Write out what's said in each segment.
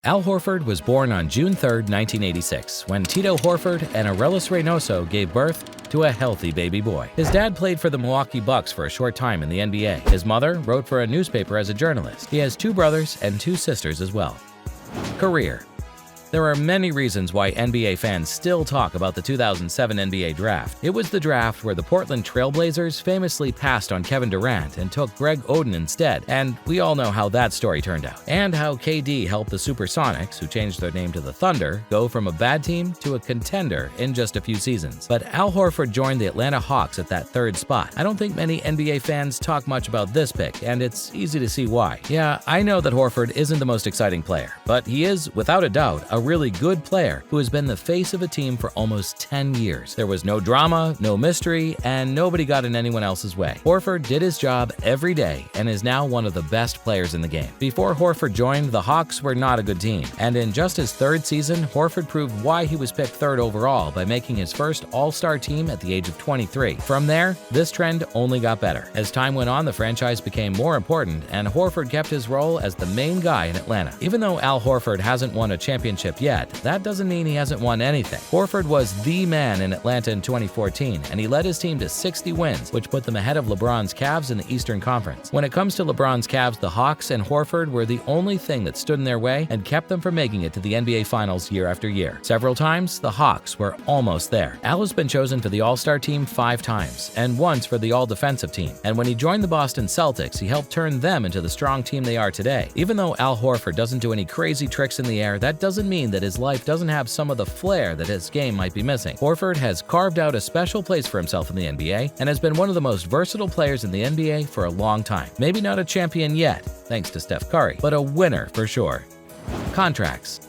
Al Horford was born on June 3, 1986, when Tito Horford and Arelis Reynoso gave birth to a healthy baby boy. His dad played for the Milwaukee Bucks for a short time in the NBA. His mother wrote for a newspaper as a journalist. He has 2 brothers and 2 sisters as well. Career. There are many reasons why NBA fans still talk about the 2007 NBA draft. It was the draft where the Portland Trail Blazers famously passed on Kevin Durant and took Greg Oden instead, and we all know how that story turned out. And how KD helped the Supersonics, who changed their name to the Thunder, go from a bad team to a contender in just a few seasons. But Al Horford joined the Atlanta Hawks at that 3rd spot. I don't think many NBA fans talk much about this pick, and it's easy to see why. Yeah, I know that Horford isn't the most exciting player, but he is, without a doubt, a really good player who has been the face of a team for almost 10 years. There was no drama, no mystery, and nobody got in anyone else's way. Horford did his job every day and is now one of the best players in the game. Before Horford joined, the Hawks were not a good team, and in just his 3rd season, Horford proved why he was picked 3rd overall by making his first All-Star team at the age of 23. From there, this trend only got better. As time went on, the franchise became more important, and Horford kept his role as the main guy in Atlanta. Even though Al Horford hasn't won a championship yet, that doesn't mean he hasn't won anything. Horford was the man in Atlanta in 2014, and he led his team to 60 wins, which put them ahead of LeBron's Cavs in the Eastern Conference. When it comes to LeBron's Cavs, the Hawks and Horford were the only thing that stood in their way and kept them from making it to the NBA Finals year after year. Several times, the Hawks were almost there. Al has been chosen for the All-Star team 5 times, and once for the All-Defensive team. And when he joined the Boston Celtics, he helped turn them into the strong team they are today. Even though Al Horford doesn't do any crazy tricks in the air, that doesn't mean that his life doesn't have some of the flair that his game might be missing. Horford has carved out a special place for himself in the NBA and has been one of the most versatile players in the NBA for a long time. Maybe not a champion yet, thanks to Steph Curry, but a winner for sure. Contracts.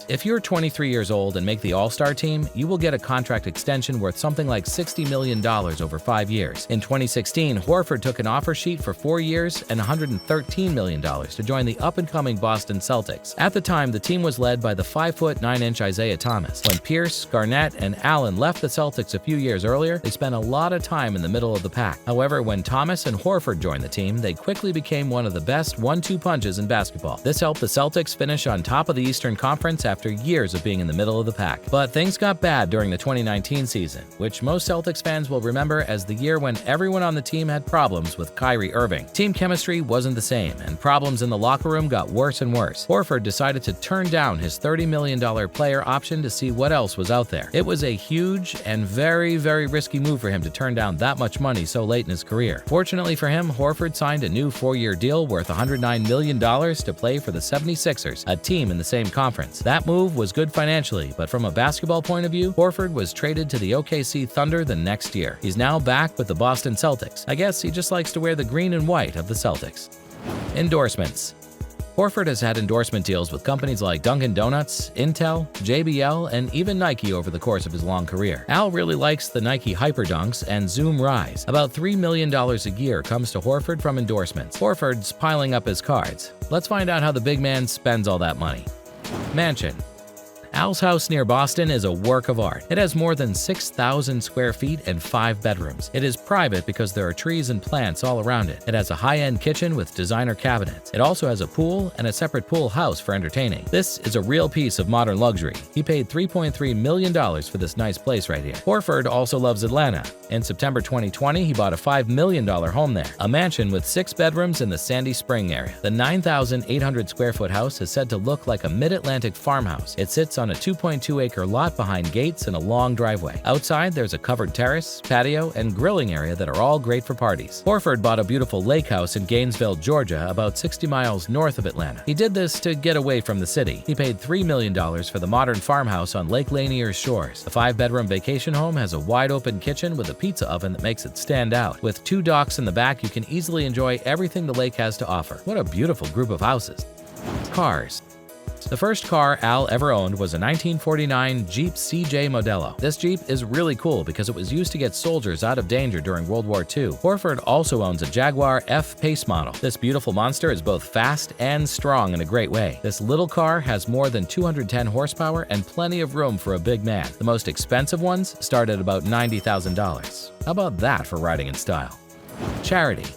If you're 23 years old and make the All-Star team, you will get a contract extension worth something like $60 million over 5 years. In 2016, Horford took an offer sheet for 4 years and $113 million to join the up-and-coming Boston Celtics. At the time, the team was led by the 5'9" Isaiah Thomas. When Pierce, Garnett, and Allen left the Celtics a few years earlier, they spent a lot of time in the middle of the pack. However, when Thomas and Horford joined the team, they quickly became one of the best 1-2 punches in basketball. This helped the Celtics finish on top of the Eastern Conference after years of being in the middle of the pack. But things got bad during the 2019 season, which most Celtics fans will remember as the year when everyone on the team had problems with Kyrie Irving. Team chemistry wasn't the same, and problems in the locker room got worse and worse. Horford decided to turn down his $30 million player option to see what else was out there. It was a huge and very, very risky move for him to turn down that much money so late in his career. Fortunately for him, Horford signed a new 4-year deal worth $109 million to play for the 76ers, a team in the same conference. That move was good financially, but from a basketball point of view, Horford was traded to the OKC Thunder the next year. He's now back with the Boston Celtics. I guess he just likes to wear the green and white of the Celtics. Endorsements. Horford has had endorsement deals with companies like Dunkin' Donuts, Intel, JBL, and even Nike over the course of his long career. Al really likes the Nike Hyperdunks and Zoom Rise. About $3 million a year comes to Horford from endorsements. Horford's piling up his cards. Let's find out how the big man spends all that money. Mansion. Al's house near Boston is a work of art. It has more than 6,000 square feet and 5 bedrooms. It is private because there are trees and plants all around it. It has a high-end kitchen with designer cabinets. It also has a pool and a separate pool house for entertaining. This is a real piece of modern luxury. He paid $3.3 million for this nice place right here. Horford also loves Atlanta. In September 2020, he bought a $5 million home there, a mansion with 6 bedrooms in the Sandy Spring area. The 9,800 square foot house is said to look like a mid-Atlantic farmhouse. It sits on a 2.2-acre lot behind gates and a long driveway. Outside, there's a covered terrace, patio, and grilling area that are all great for parties. Horford bought a beautiful lake house in Gainesville, Georgia, about 60 miles north of Atlanta. He did this to get away from the city. He paid $3 million for the modern farmhouse on Lake Lanier's shores. The 5-bedroom vacation home has a wide-open kitchen with a pizza oven that makes it stand out. With 2 docks in the back, you can easily enjoy everything the lake has to offer. What a beautiful group of houses. Cars. The first car Al ever owned was a 1949 Jeep CJ Modelo. This Jeep is really cool because it was used to get soldiers out of danger during World War II. Horford also owns a Jaguar F-Pace model. This beautiful monster is both fast and strong in a great way. This little car has more than 210 horsepower and plenty of room for a big man. The most expensive ones start at about $90,000. How about that for riding in style? Charity.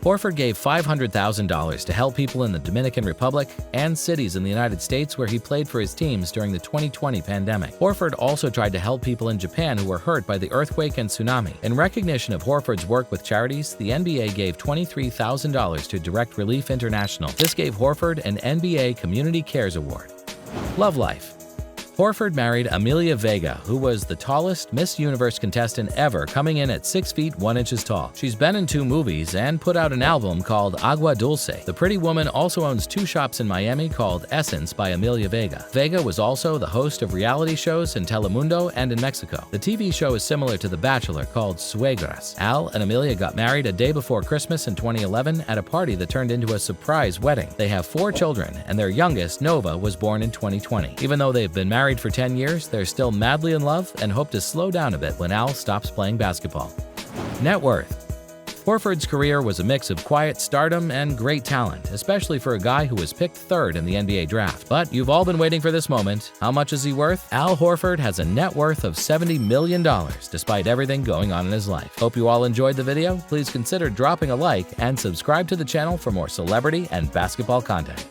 Horford gave $500,000 to help people in the Dominican Republic and cities in the United States where he played for his teams during the 2020 pandemic. Horford also tried to help people in Japan who were hurt by the earthquake and tsunami. In recognition of Horford's work with charities, the NBA gave $23,000 to Direct Relief International. This gave Horford an NBA Community Cares Award. Love life. Horford married Amelia Vega, who was the tallest Miss Universe contestant ever, coming in at 6 feet 1 inches tall. She's been in 2 movies and put out an album called Agua Dulce. The pretty woman also owns 2 shops in Miami called Essence by Amelia Vega. Vega was also the host of reality shows in Telemundo and in Mexico. The TV show is similar to The Bachelor called Suegras. Al and Amelia got married a day before Christmas in 2011 at a party that turned into a surprise wedding. They have 4 children, and their youngest, Nova, was born in 2020. Even though they've been married for 10 years, they're still madly in love and hope to slow down a bit when Al stops playing basketball. Net worth. Horford's career was a mix of quiet stardom and great talent, especially for a guy who was picked 3rd in the NBA draft. But you've all been waiting for this moment. How much is he worth? Al Horford has a net worth of $70 million, despite everything going on in his life. Hope you all enjoyed the video. Please consider dropping a like and subscribe to the channel for more celebrity and basketball content.